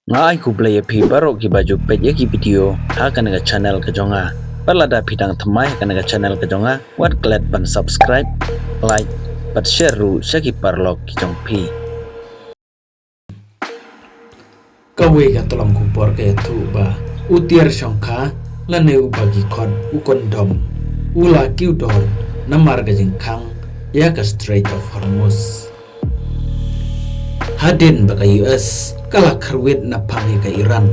Ngai ku play pi baro ki baju page ki video ha kan ga channel ka jonga balada pidang thamai kan ga channel ka jonga wat klet ban subscribe like pat share ru shaki parlok ki jong pi kawe ga tolong ku por ke tu ba utiar shongkha lane u bagi khot u kondom ula kiu dor namar ga jingkhang ya ka Strait of Hormuz hadin ba ka US kala khrwet na phangi ka Iran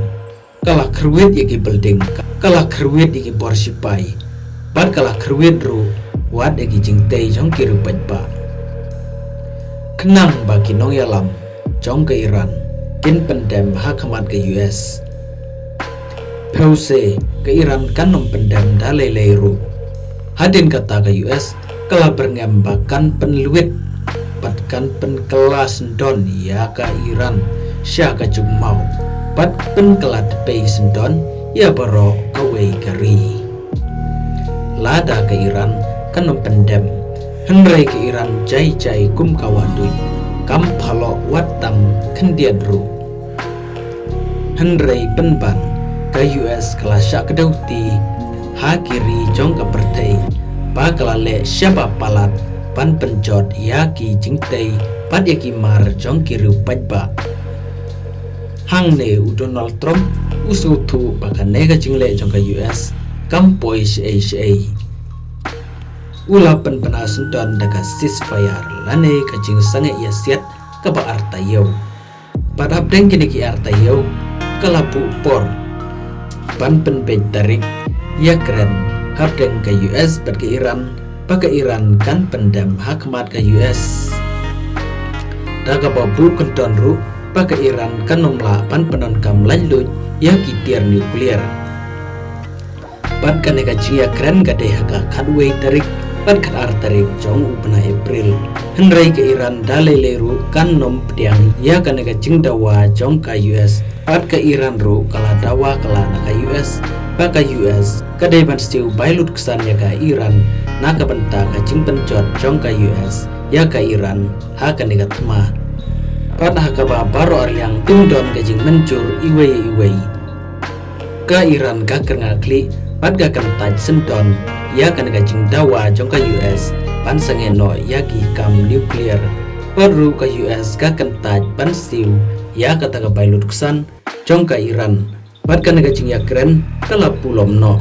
kala khrwet yaki building kala khrwet yaki borshipai bat kala khrwet ru wat yaki jingtei jong kiru pa knang ba kinong yalam jong ka Iran kin pendem hakamat ke US Pause ke Iran kan nom pendem dalai leiru hadin kata ke US kala berngembakkan penluit patkan pen kelas don ya ka Iran sya ka jumau pat pen kelat pei sendon ya baro kawe kari lada ke Iran kan nom pendem henrai ke Iran jai kum kawadui kam phalo watang kendiadru henrai penban ke US kala syak kedauti hakiri jong ka pertei ba kala le syaba palat pan penjot yaki jingtei pat yaki mar jong kiru pajba hang ne u Donald Trump usutu baka nega jingle jong ka US kampoi sha ula pen penasundan daga ceasefire lane ka jing sange ya siat ka ba artayo padap deng kini ki artayo kala pu por pan pen pej tarik ya keren habdeng ke US bat ke Iran baka Iran kan pendam hakmat ke US daga babu kenton ru baka Iran kan nomla pan penon kam lanjut ya kitiar nuklear pan kan nega jia keren gade haka kadwe tarik pan kan tarik jong upna April henrai ke Iran dalai leru kan nom pediang ya kan nega jingdawa jong ka US pan ke Iran ru kala dawa kala na US baka US kadai ban stiu bailut kesan ya ka Iran naka benta ka jing pencot jong ka US ya ka Iran ha ka nega tma pan ha ka ba baro aryang tindon ka jing mencur iwei ka Iran ka kernga kli pan ka kan taj sendon ya ka nega jing dawa jong ka US pan sangeno ya ki kam nuklear paru ka US ka kan taj pan stiu ya ka ta ka bailut kesan jong ka Iran pat ka nega jing ya keren kala pulom no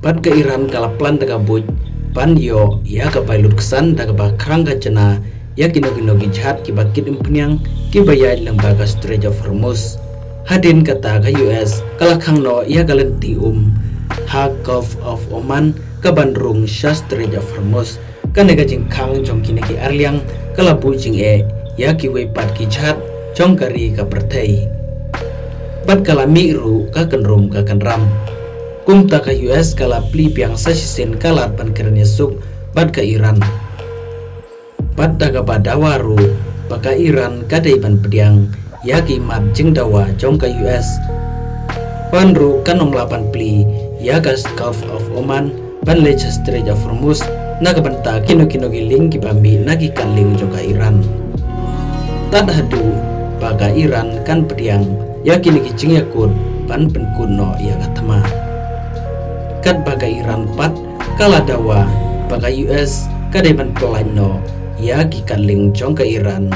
pat ka Iran kala plan daga buj pan yo ya ka bailut kesan daga ba krang ka jena ya kinogi jahat ki bakit impnyang ki bayai lang baga Strait of Hormuz hadin kata ka US kala khang no ya galenti ha Gulf of Oman ka bandrung sha Strait of Hormuz ka nega jing khang jong kini ki arliang kala bujing ya ki we pat ki jahat jong kari ka perthei bat kala miru ka kenrum ka kenram kumta ka US kala pli piang sasisen kala pan kernya suk bat ka Iran bat daga badawaru baka Iran kadai ban pediang yaki mat jing dawa jong ka US panru kanom 8 pli yaga Gulf of Oman ban lecha Strait of Hormuz naga banta kino giling ki bambi nagi kaling jong ka Iran tad hadu baka Iran kan pediang yakin ki jing yakut pan penkuno ya katama kat baka Iran pat kala dawa baka US kadai ban pelano ya ki kaling jong ka Iran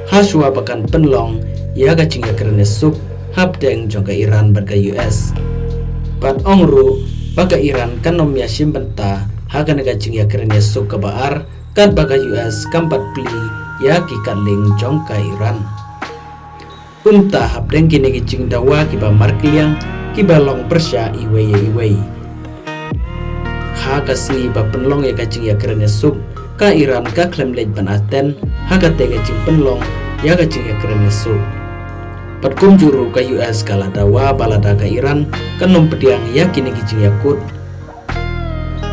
haswa bakan penlong ya ka jing yakrene sup habdeng jong ka Iran baka US pat ongru baka Iran kan nom ya simbenta haga naga jing yakrene sup ka baar kat baka US kampat pli ya ki kaling jong ka Iran Unta habdeng kini kicing dawa kiba markliang kiba long persya iwei ha kasi ba penlong ya kacing ya kerana sup ka Iran ka klem lej banaten ha ka te kacing penlong ya kacing ya kerana sup pat kum juru ka US kala dawa balada ka Iran kan nom pediang ya kini kicing yakut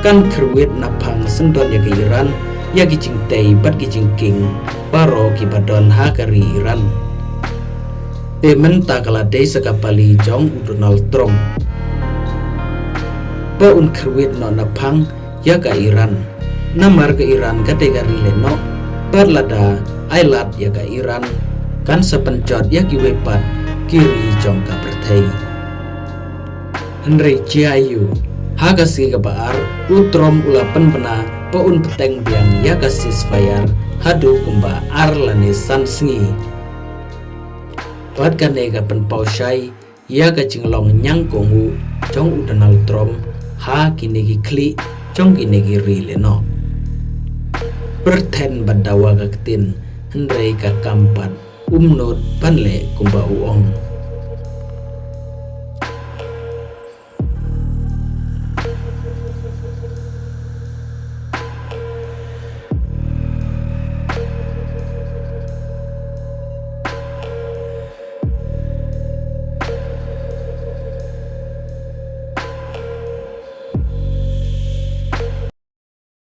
kan kerwit napang sendon ya ka Iran ya kicing tei bat kicing king baro kiba don ha kari Iran Menta kala day sakapali jong Donald Trump ba un kerwit no napang ya ka Iran namar ke Iran ka te ka rile no parlada ailat ya ka Iran kan sepencot ya ki wepat kiri jongka berthei Henry Ciayu hakasi kebaar utrom ulapan pena paun peteng biang yakasi sfayar hadu kumba arlane sansengi pat kanega pen pausai ya ka cinglong nyang kongu jong udanal trom ha kinegi kli jong kinegi rileno perten badawa kaktin Henry ka kampat umnot panle kumba uong